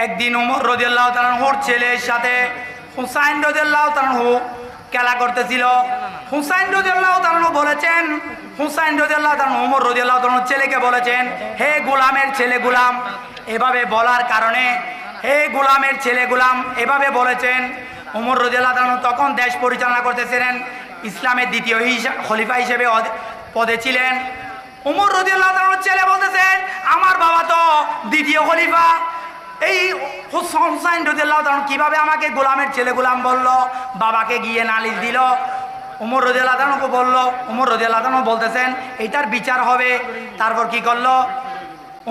একদিন ওমর রাদিয়াল্লাহু তাআলা আনহুর ছেলের সাথে হুসাইন রাদিয়াল্লাহু তাআলা আনহু খেলা করতেছিল। হুসাইন রাদিয়াল্লাহু তাআলা আনহু বলেছেন, হুসাইন রাদিয়াল্লাহু তাআলা আনহু ওমর রাদিয়াল্লাহু তাআলা আনহুর ছেলেকে বলেছেন, হে গোলামের ছেলে গোলাম। এভাবে বলার কারণে হে গোলামের ছেলে গোলাম এভাবে বলেছেন। ওমর রাদিয়াল্লাহু তাআলা আনহু তখন দেশ পরিচালনা করতেছিলেন, ইসলামের দ্বিতীয় খলিফা হিসেবে পদে ছিলেন। ওমর রাদিয়াল্লাহু তাআলা আনহুর ছেলে বলতেছেন, আমার বাবা তো দ্বিতীয় খলিফা, এই হুসাইন রাদিয়াল্লাহু তাআলা কিভাবে আমাকে গোলামের ছেলে গোলাম বলল? বাবাকে গিয়ে নালিশ দিল। ওমর রাদিয়াল্লাহু তাআলা বলল, ওমর রাদিয়াল্লাহু তাআলা বলতেছেন এটার বিচার হবে। তারপর কি করলো?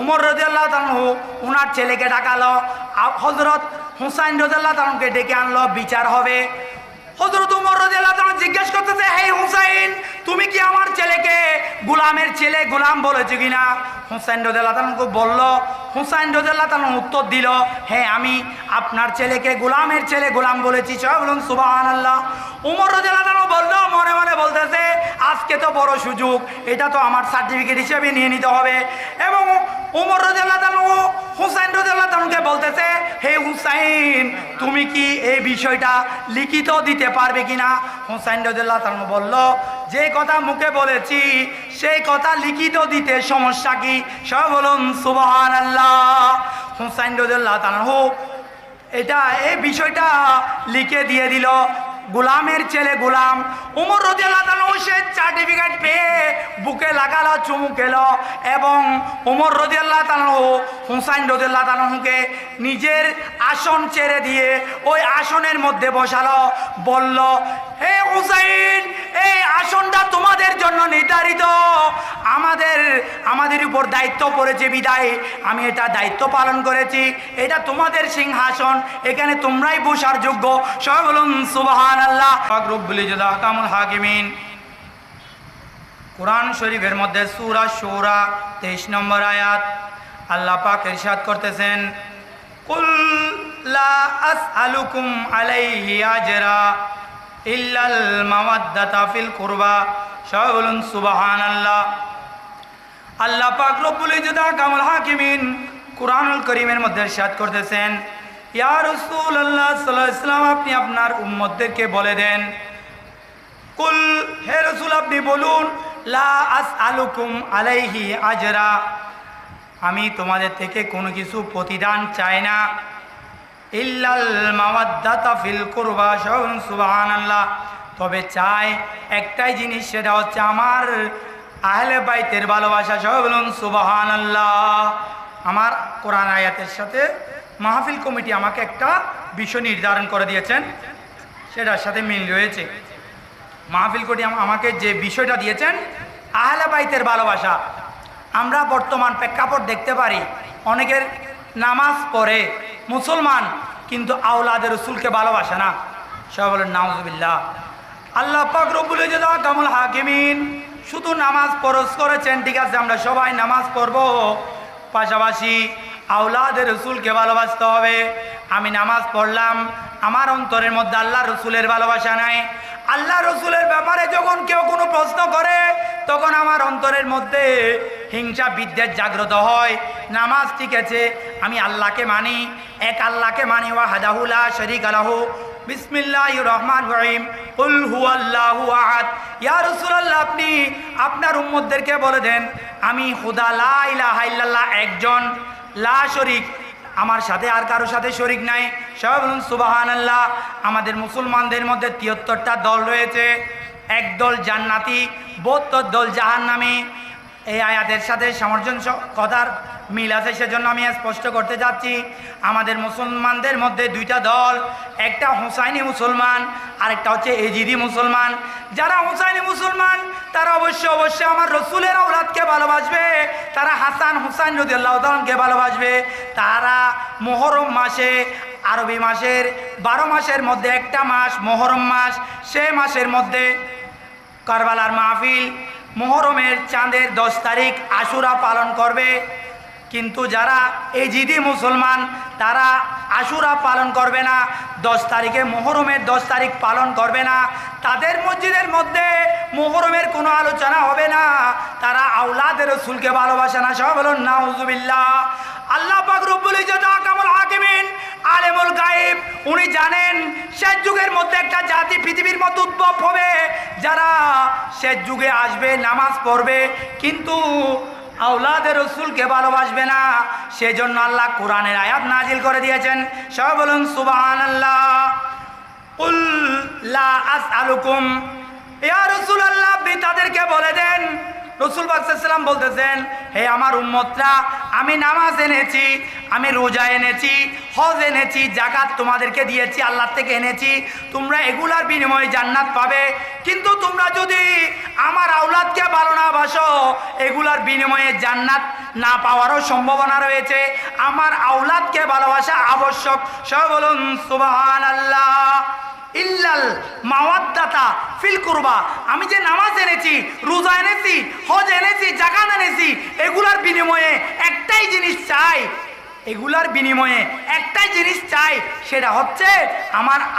ওমর রাদিয়াল্লাহু তাআলা ওনার ছেলেকে ডাকালো, হযরত হুসাইন রাদিয়াল্লাহু তাআলাকে ডেকে আনলো, বিচার হবে। হযরত ওমর রাদিয়াল্লাহু তাআলা জিজ্ঞেস করতেছে, হে হুসাইন, তুমি কি আমার ছেলেকে গোলামের ছেলে গোলাম বলেছো কিনা? হুসাইন রাদিয়াল্লাহু তাআলা বলল, হুসাইন রাদিয়াল্লাহু তাআলা উত্তর দিল, হ্যাঁ আমি আপনার ছেলেকে গোলামের ছেলে গোলাম বলেছি। সবাই বলুন সুবহানাল্লাহ। ওমর রাদিয়াল্লাহু তাআলা বলল, মনে মনে বলতেছে আজকে তো বড় সুযোগ, এটা তো আমার সার্টিফিকেট হিসেবে নিয়ে নিতে হবে। এবং ওমর রাদিয়াল্লাহু তাআলা হুসাইন রাদিয়াল্লাহু তাআলাকে বলতেছে, হে হুসাইন, তুমি কি এই বিষয়টা লিখিত দিতে পারবে কিনা? হুসাইন রাদিয়াল্লাহু তাআলা বলল, যে কথা মুখে বলেছি সেই কথা লিখিত দিতে সমস্যা কি? সবাই বলুন সুবহানাল্লাহ। হুসাইন রাদিয়াল্লাহু তাআলা এটা এই বিষয়টা লিখে দিয়ে দিল, গোলামের ছেলে গোলাম। ওমর রাদিয়াল্লাহু তাআলা সে সার্টিফিকেট পেয়ে বুকে লাগালো, চুমু খেলো এবং ওমর রাদিয়াল্লাহু তাআলা হুসাইন রাদিয়াল্লাহু তাআলাকে নিজের আসন ছেড়ে দিয়ে ওই আসনের মধ্যে বসালো, বলল, হে হুসাইন, এই আসনটা তোমাদের জন্য নির্ধারিত, আমাদের উপর দায়িত্ব পড়েছে বিদায় আমি এটা দায়িত্ব পালন করেছি, এটা তোমাদের সিংহাসন, এখানে তোমরাই বসার যোগ্য। সবাই বলুন সুবহানাল্লাহ। রব্বুল ইজ্জাতি কামুল হাকিমিন। কুরআন শরীফের মধ্যে সূরা শুরা 23 নম্বর আয়াত আল্লাহ পাক ইরশাদ করতেছেন, কুল লা আসআলুকুম আলাইহি আজরা ইল্লাল মাওয়াদ্দাতা ফিল কুরবা। সবাই বলুন সুবহানাল্লাহ। আল্লাহ পাক রব্বুল ইজ্জাতি কামুল হাকিমিন কুরআনুল কারীমের মধ্যে ইরশাদ করতেছেন, ইয়া রাসূলুল্লাহ সাল্লাল্লাহু আলাইহি ওয়াসাল্লাম, আপনি আপনার উম্মতদেরকে বলে দেন, কুল, হে রাসূল আপনি বলুন, লা আসআলুকুম আলাইহি আজরা, আমি তোমাদের থেকে কোনো কিছু প্রতিদান চাই না, ইল্লাল মাওয়াদ্দাতা ফিল কুরবা। সুবহানাল্লাহ। তবে চাই একটাই জিনিস, সেটা হচ্ছে আমার আহলে বাইতের ভালোবাসা। সবাই বলুন সুবহানাল্লাহ। আমার কোরআন আয়াতের সাথে মাহফিল কমিটি আমাকে একটা বিষয় নির্ধারণ করে দিয়েছেন, সেটার সাথে মিল রয়েছে। মাহফিল কমিটি আমাকে যে বিষয়টা দিয়েছেন আহলে বাইতের ভালোবাসা। আমরা বর্তমান প্রেক্ষাপট দেখতে পারি, অনেকের নামাজ পড়ে মুসলমান কিন্তু আওলাদের রাসূলকে ভালোবাসে না। সবাই বলেন নাউজুবিল্লাহ। আল্লাহ পাক রব্বুল ইজ্জাতি কামুল হাকিমিন শুধু নামাজ ফরজ করেছেন, ঠিক আছে, আমরা সবাই নামাজ পড়ব, পাশাপাশি আওলাদের রাসূলকে ভালোবাসতে হবে। আমি নামাজ পড়লাম, আমার অন্তরের মধ্যে আল্লাহ রসুলের ভালোবাসা নাই, আল্লাহ রসুলের ব্যাপারে যখন কেউ কোনো প্রশ্ন করে তখন আমার অন্তরের মধ্যে হিংসা বিদ্বেষ জাগ্রত হয়। নামাজ ঠিক আছে, আমি আল্লাহকে মানি, এক আল্লাহকে মানি, ওয়াহদাহু লা শারীকা লাহু, বিসমিল্লাহির রহমানির রহিম, কুল হুয়াল্লাহু আহাদ। ইয়া রাসূলুল্লাহ, আপনি আপনার উম্মতদেরকে বলে দেন, আমি খুদা লা ইলাহা ইল্লাল্লাহ একজন, লা শরীক, আমার সাথে আর কারো সাথে শরীক নাই। সবাই বলুন সুবহানাল্লাহ। আমাদের মুসলমানদের মধ্যে 73টা দল রয়েছে, এক দল জান্নাতি, 72 দল জাহান্নামী। এই আয়াতের সাথে সামঞ্জস্য কথার মিল আছে, সেজন্য আমি স্পষ্ট করতে যাচ্ছি। আমাদের মুসলমানদের মধ্যে 2টা দল, একটা হুসাইনি মুসলমান আর একটা হচ্ছে এজিদি মুসলমান। যারা হুসাইনি মুসলমান তারা অবশ্যই আমার রসুলের আওলাদকে ভালোবাসবে, তারা হাসান হুসাইন রাদিয়াল্লাহু তাআলাকে ভালোবাসবে। তারা মুহররম মাসে, আরবি মাসের 12 মাসের মধ্যে একটা মাস মুহররম মাস, সেই মাসের মধ্যে কারবালার মাহফিল, মুহররমের চাঁদের 10 তারিখ আশুরা পালন করবে। কিন্তু যারা এজিদি মুসলমান তারা আশুরা পালন করবে না, 10 তারিখে মুহররমের 10 তারিখ পালন করবে না, তাদের মসজিদের মধ্যে মুহররমের কোনো আলোচনা হবে না, তারা আওলাদের রাসূলকে ভালোবাসে না। সবাই বলুন নাউজুবিল্লাহ। আল্লাহ পাক রব্বুল ইজ্জাতি কামুল হাকিমিন উনি জানেন শেষ যুগের মধ্যে একটা জাতি পৃথিবীর মধ্যে উদ্ভব হবে যারা শেষ যুগে আসবে, নামাজ পড়বে, কিন্তু আওলাদের রসুলকে ভালোবাসবে না। সেজন্য আল্লাহ কোরআনের আয়াত নাজিল করে দিয়েছেন। সবাই বলুন সুবহানাল্লাহ। কুল লা আসআলুকুম, ইয়া রাসূলুল্লাহ, আপনি তাদেরকে বলে দেন, রসুল পাক সাল্লাল্লাহু আলাইহি ওয়াসাল্লাম বলতেছেন, হে আমার উম্মতরা, আমি নামাজ এনেছি, আমি রোজা এনেছি, হজ এনেছি, যাকাত তোমাদেরকে দিয়েছি, আল্লাহ থেকে এনেছি, তোমরা এগুলার বিনিময়ে জান্নাত পাবে। কিন্তু তোমরা যদি আমার আওলাদকে ভালো না বাসো, এগুলার বিনিময়ে জান্নাত না পাওয়ারও সম্ভাবনা রয়েছে। আমার আওলাদকে ভালোবাসা আবশ্যক। সবাই বলুন সুবহানাল্লাহ। ইল্লাল মাওয়াদ্দাতা ফিল কুরবা, আমি যে নামাজ এনেছি, রোজা এনেছি, হজ এনেছি, যাকাত এনেছি, এগুলার বিনিময়ে একটাই জিনিস চাই, এগুলার বিনিময়ে একটাই জিনিস চাই, সেটা হচ্ছে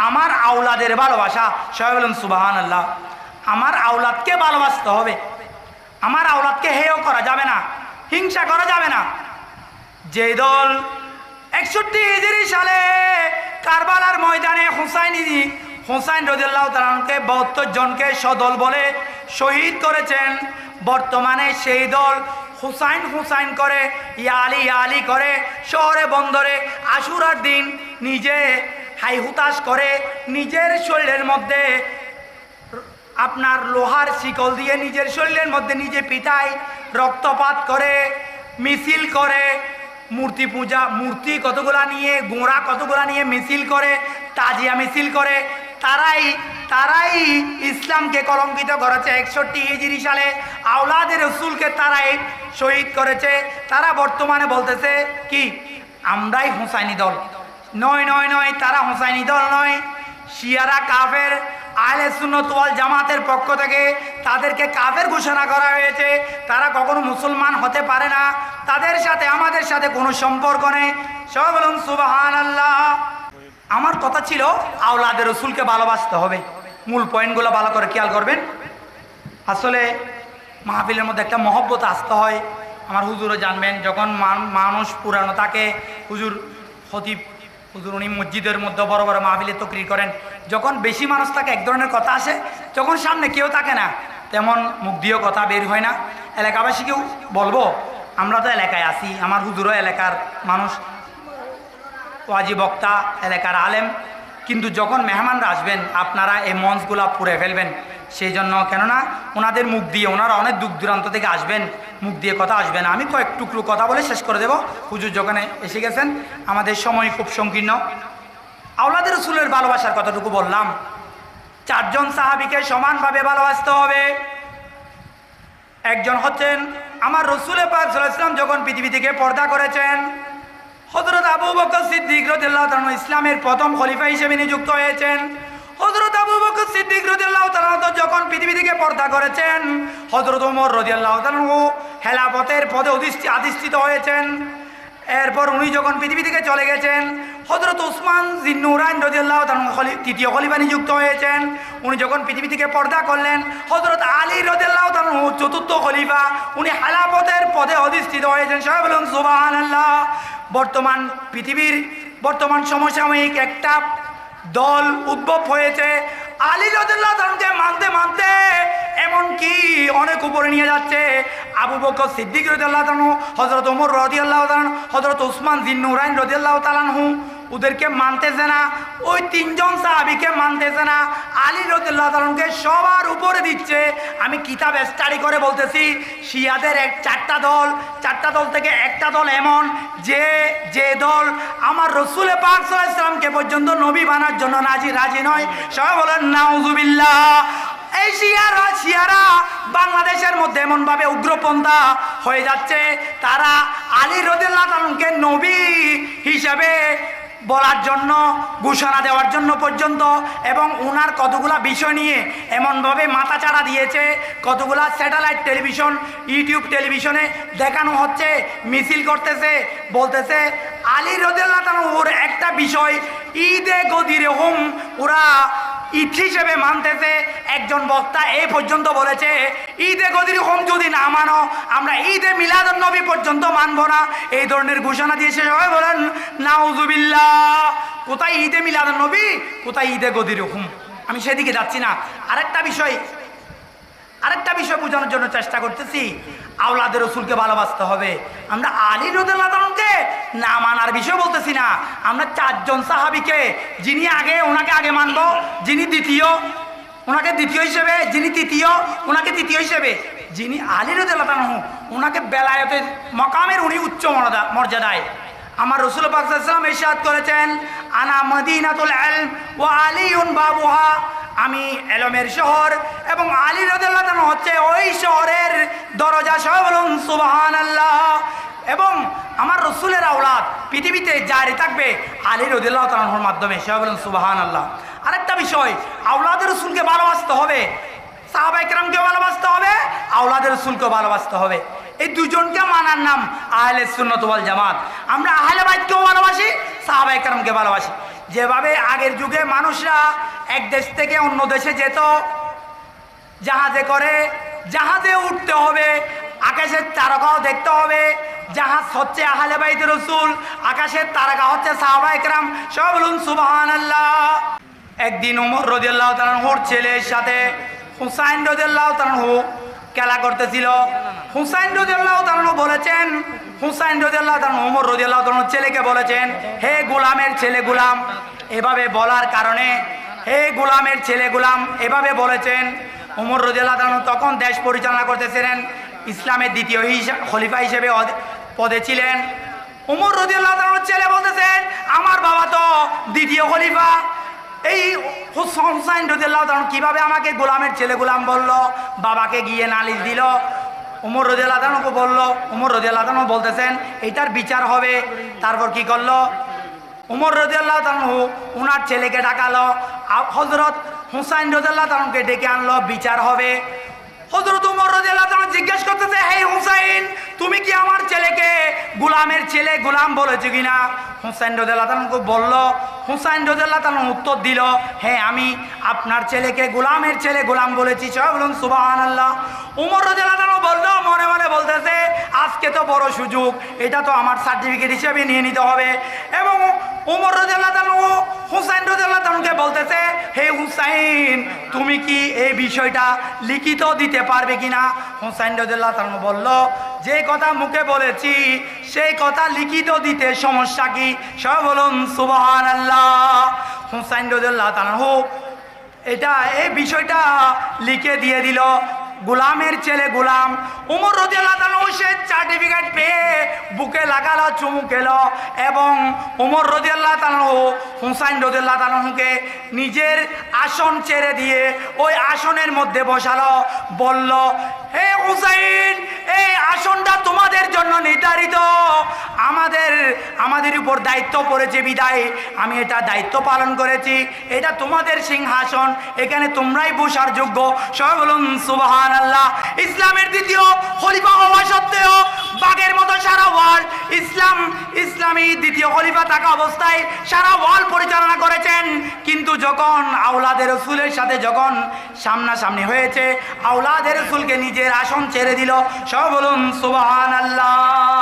আমার আওলাদের ভালোবাসা। সবাই বলুন সুবহানাল্লাহ। আমার আওলাদকে ভালোবাসতে হবে, আমার আওলাদকে হেয় করা যাবে না, হিংসা করা যাবে না। যে দল 61 হিজরি সালে কারবালার ময়দানে হুসাইন রাদিয়াল্লাহু তাআলা আনহুকে 72 জনকে সদল বলে শহীদ করেছেন, বর্তমানে সেই দল হুসাইন করে, ইয়া আলী করে, শহরে বন্দরে আশুরার দিন নিজে হাই হুতাশ করে, নিজের শরীরের মধ্যে আপনার লোহার শিকল দিয়ে নিজের শরীরের মধ্যে নিজে পিটায়, রক্তপাত করে, মিছিল করে, মূর্তি পূজা, মূর্তি কতগুলা নিয়ে, গোঁড়া কতগুলা নিয়ে মিছিল করে, তাজিয়া মিছিল করে। তারাই ইসলামকে কলঙ্কিত করেছে। 61 হিজরি সালে আওলাদের রসুলকে তারাই শহীদ করেছে। তারা বর্তমানে বলতেছে কি, আমরাই হুসাইনি দল। নয়, তারা হুসাইনি দল নয়, শিয়ারা কাফের। আহলে সুন্নাত ওয়াল জামাতের পক্ষ থেকে তাদেরকে কাফের ঘোষণা করা হয়েছে। তারা কখনো মুসলমান হতে পারে না, তাদের সাথে আমাদের সাথে কোনো সম্পর্ক নেই। সবাই বলুন সুবহানাল্লাহ। আমার কথা ছিল আওলাদের রসুলকে ভালোবাসতে হবে। মূল পয়েন্টগুলো ভালো করে খেয়াল করবেন। আসলে মাহফিলের মধ্যে একটা মহব্বত আসতে হয়। আমার হুজুরও জানবেন, যখন মানুষ পুরানো থাকে, খতিব হুজুর উনি মসজিদের মধ্যে বড় বড় মাহফিলে তকরির করেন, যখন বেশি মানুষ থাকে এক ধরনের কথা আসে, যখন সামনে কেউ থাকে না তেমন মুখ দিয়েও কথা বের হয় না। এলাকাবাসীকেও বলবো, আমরা তো এলাকায় আসি, আমার হুজুরও এলাকার মানুষ, ওয়াজি বক্তা, এলাকার আলেম, কিন্তু যখন মেহমানরা আসবেন আপনারা এই মঞ্চগুলা পুড়ে ফেলবেন। সেই জন্য, কেননা ওনাদের মুখ দিয়ে, ওনারা অনেক দূর দূরান্ত থেকে আসবেন, মুখ দিয়ে কথা আসবে না। আমি কয়েক টুকরো কথা বলে শেষ করে দেব। হুজুর যখন এসে গেছেন, আমাদের সময় খুব সংকীর্ণ। আওলাদের রসুলের ভালোবাসার কতটুকু বললাম। 4 জন সাহাবীকে সমানভাবে ভালোবাসতে হবে। একজন হচ্ছেন আমার রসুল পাক সাল্লাল্লাহু আলাইহি ওয়াসাল্লাম যখন পৃথিবী থেকে পর্দা করেছেন, হযরত আবু বকর সিদ্দিক রাদিয়াল্লাহু তাআলা ইসলামের প্রথম খলিফা হিসেবে নিযুক্ত হয়েছেন। হযরত আবু বকর সিদ্দিক রাদিয়াল্লাহু তাআলা যখন পৃথিবী থেকে পর্দা করেছেন, হযরত ওমর রাদিয়াল্লাহু তাআলা খেলাফতের পদে অধিষ্ঠিত হয়েছেন। এরপর উনি যখন পৃথিবী থেকে চলে গেছেন, হযরত উসমান জিন্নুরাইন রাদিয়াল্লাহু তাআলা তৃতীয় খলিফা নিযুক্ত হয়েছেন। উনি যখন পৃথিবী থেকে পর্দা করলেন, হযরত আলী রাদিয়াল্লাহু তাআলা চতুর্থ খলিফা, উনি খেলাফতের পদে অধিষ্ঠিত হয়েছেন। সবাই বলুন সুবহানাল্লাহ। বর্তমান সমসাময়িক একটা দল উদ্ভব হয়েছে, আলী রাদিয়াল্লাহু তাআলাকে মানতে এমনকি অনেক উপরে নিয়ে যাচ্ছে। আবু বকর সিদ্দিক রাদিয়াল্লাহু তাআলা, হযরত ওমর রাদিয়াল্লাহু তাআলা, হযরত উসমান জিন্নুরাইন রাদিয়াল্লাহু তাআলা ওদেরকে মানতেছে না, ওই 3 জন সাহাবীকে মানতেছে না, আলী রাদিয়াল্লাহু তাআলাকে সবার উপরে দিচ্ছে। আমি কিতাব স্টাডি করে বলতেছি, শিয়াদের 4টা দল থেকে একটা দল এমন যে দল আমার রসুল পাক সাল্লাল্লাহু আলাইহি ওয়াসাল্লামকে পর্যন্ত নবী বানার জন্য রাজি নয়। সবাই বলেন নাউজুবিল্লাহ। এই শিয়ারা বাংলাদেশের মধ্যে এমনভাবে উগ্রপন্থা হয়ে যাচ্ছে, তারা আলী রাদিয়াল্লাহু তাআলাকে নবী হিসাবে বলার জন্য, ঘোষণা দেওয়ার জন্য পর্যন্ত, এবং ওনার কতগুলা বিষয় নিয়ে এমনভাবে মাথাচাড়া দিয়েছে, কতগুলা স্যাটেলাইট টেলিভিশন, ইউটিউব টেলিভিশনে দেখানো হচ্ছে, মিছিল করতেছে, বলতেছে আলী রাদিয়াল্লাহু তাআলা ওর একটা বিষয় ঈদে গদির হোম ওরা ঈদ হিসেবে মানতেছে। একজন বক্তা এই পর্যন্ত বলেছে, ঈদে গদির হোম যদি না মানো, আমরা ঈদে মিলাদুন নবী পর্যন্ত মানবো না। এই ধরনের ঘোষণা দিয়েছে। সবাই বলেন নাউজুবিল্লাহ। কোথায় ঈদে মিলাদুন নবী, কোথায় ঈদে গদির হুকুম। আমি সেদিকে যাচ্ছি না। আরেকটা বিষয় বোঝানোর জন্য চেষ্টা করতেছি, আওলাদের রসুলকে ভালোবাসতে হবে। আমরা আলী রাদিয়াল্লাহু তাআলাকে না মানার বিষয় বলতেছি না, আমরা চারজন সাহাবীকে, যিনি আগে ওনাকে আগে মানবো, যিনি দ্বিতীয় ওনাকে দ্বিতীয় হিসেবে, যিনি তৃতীয় ওনাকে তৃতীয় হিসেবে, যিনি আলী রাদিয়াল্লাহু তাআলা ওনাকে বেলায়েতের মকামের উনি উচ্চ মর্যাদায়। আমার রাসূল পাক সাল্লাল্লাহু আলাইহি ওয়াসাল্লাম ইরশাদ করেছেন, আনা মদিনাতুল ইলম ওয়া আলিউন বাবুহা, আমি এলমের শহর এবং আলী রাদিয়াল্লাহু তাআলা হচ্ছে ওই শহরের দরজা। সবাই বলুন সুবহানাল্লাহ। এবং আমার রসুলের আওলাদ পৃথিবীতে জারি থাকবে আলী রাদিয়াল্লাহু তাআলার মাধ্যমে। সবাই বলুন সুবহানাল্লাহ। আরেকটা বিষয়, আওলাদের রসুলকে ভালোবাসতে হবে, সাহাবায়ে কেরামকে ভালোবাসতে হবে, আওলাদের রসুলকে ভালোবাসতে হবে। এই দুজনকে মানার নাম আহলে সুন্নাত ওয়াল জামাত। আমরা আহলে বাইতকেও ভালোবাসি, সাহাবায়ে কেরামকে ভালোবাসি। যেভাবে আগের যুগে মানুষরা এক দেশ থেকে অন্য দেশে যেত জাহাজে করে, জাহাজে উঠতে হবে, আকাশের তারকাও দেখতে হবে। জাহাজ হচ্ছে আহলে বাইত রসুল, আকাশের তারকা হচ্ছে সাহাবায়ে কেরাম। সবাই বলুন সুবহানাল্লাহ। একদিন ওমর রাদিয়াল্লাহু তাআলা ওর ছেলের সাথে হুসাইন রাদিয়াল্লাহু তাআলা খেলা করতেছিল। হুসাইন রাদিয়াল্লাহু তাআলা বলেছেন, হুসাইন রাদিয়াল্লাহু তাআলা ওমর রাদিয়াল্লাহু তাআলা ছেলেকে বলেছেন, হে গোলামের ছেলে গোলাম। এভাবে বলার কারণে হে গোলামের ছেলে গোলাম এভাবে বলেছেন। ওমর রাদিয়াল্লাহু তাআলা তখন দেশ পরিচালনা করতেছিলেন, ইসলামের দ্বিতীয় খলিফা হিসেবে পদে ছিলেন। ওমর রাদিয়াল্লাহু তাআলার ছেলে বলতেছেন, আমার বাবা তো দ্বিতীয় খলিফা। এই হুসাইন রাদিয়াল্লাহু তাআলা কিভাবে আমাকে গোলামের ছেলে গোলাম বলল? বাবাকে গিয়ে নালিশ দিল। ওমর রাদিয়াল্লাহু তাআলাকে বলল, ওমর রাদিয়াল্লাহু তাআলা বলতেছেন এটার বিচার হবে। তারপর কি করলো? ওমর রাদিয়াল্লাহু তাআলা ওনার ছেলেকে ডাকালো, হযরত হুসাইন রাদিয়াল্লাহু তাআলাকে ডেকে আনলো, বিচার হবে। হযরত ওমর রাদিয়াল্লাহু তাআলা জিজ্ঞেস করতেছে, হে হুসাইন, তুমি কি আমার ছেলেকে গোলামের ছেলে গোলাম বলেছো কিনা? হুসাইন রাদিয়াল্লাহু তাআলা বলল, হুসাইন রাদিয়াল্লাহু তাআলা উত্তর দিল, হ্যাঁ আমি আপনার ছেলেকে গোলামের ছেলে গোলাম বলেছি। সবাই বলুন সুবহানাল্লাহ। ওমর রাদিয়াল্লাহু তাআলা বলল, মনে মনে বলতেছে আজকে তো বড় সুযোগ, এটা তো আমার সার্টিফিকেট হিসেবে নিয়ে নিতে হবে। এবং ওমর রাদিয়াল্লাহু তাআলা হুসাইন রাদিয়াল্লাহু তাআলাকে বলতেছে, হে হুসাইন, তুমি কি এই বিষয়টা লিখিত দিতে পারবে কিনা? হুসাইন রাদিয়াল্লাহু তাআলা বলল, যে কথা মুখে বলেছি সেই কথা লিখিত দিতে সমস্যা কি? সবাই বলুন সুবহানাল্লাহ। হুসাইন রাদিয়াল্লাহু তাআলা এটা এই বিষয়টা লিখে দিয়ে দিল, গোলামের ছেলে গোলাম। ওমর রাদিয়াল্লাহু তাআলা সে সার্টিফিকেট পেয়ে বুকে লাগালো, চুমু খেলো এবং ওমর রাদিয়াল্লাহু তাআলা হুসাইন রাদিয়াল্লাহু তাআলাকে নিজের আসন ছেড়ে দিয়ে ওই আসনের মধ্যে বসালো। বলল, হে হুসাইন, এই আসনটা তোমাদের জন্য নির্ধারিত, আমাদের উপর দায়িত্ব পড়েছে বিদায় আমি এটা দায়িত্ব পালন করেছি। এটা তোমাদের সিংহাসন, এখানে তোমরাই বসার যোগ্য। সবাই বলুন সুবহানাল্লাহ। ইসলামের দ্বিতীয় খলিফা হওয়া সত্ত্বেও বাঘের মতো সারা ওয়ার্ল্ড ইসলামী দ্বিতীয় খলিফা থাকা অবস্থায় সারা ওয়ার্ল্ড পরিচালনা করেছেন। কিন্তু যখন আওলাদের রসুলের সাথে যখন সামনাসামনি হয়েছে, আওলাদের রসুলকে নিজের আসন ছেড়ে দিল। সবাই বলুন সুবহানাল্লাহ।